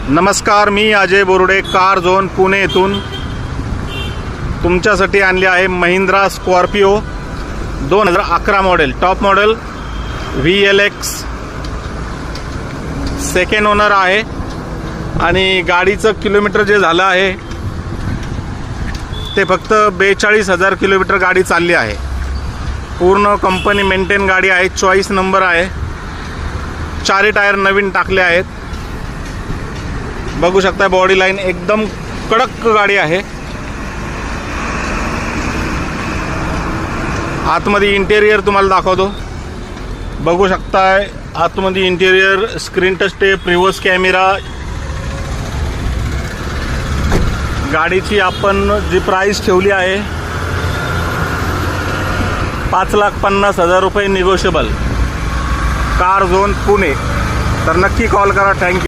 नमस्कार, मी Ajay Borude, car zone Pune येथून तुमच्यासाठी आणली आहे Mahindra Scorpio 2011 model, top model VLX, second owner आहे आणि गाडीचं किलोमीटर जे झालं आहे ते फक्त 42,000 किलोमीटर गाडी चालली आहे। पूर्ण कंपनी मेंटेन गाडी आहे, 24 नंबर आहे, चारही टायर नवीन टाकले आहेत। बघू शकता बॉडी लाईन एकदम कडक गाडी आहे। आतमध्ये इंटेरियर तुम्हाला दाखवतो, बघू शकताय आतमध्ये interior, screen touch tape, reverse camera. गाडीची आपण जी प्राइस ठेवली आहे 5,50,000 रुपये निगोशिएबल। कार झोन पुणे, तर नक्की कॉल करा। थँक्यू।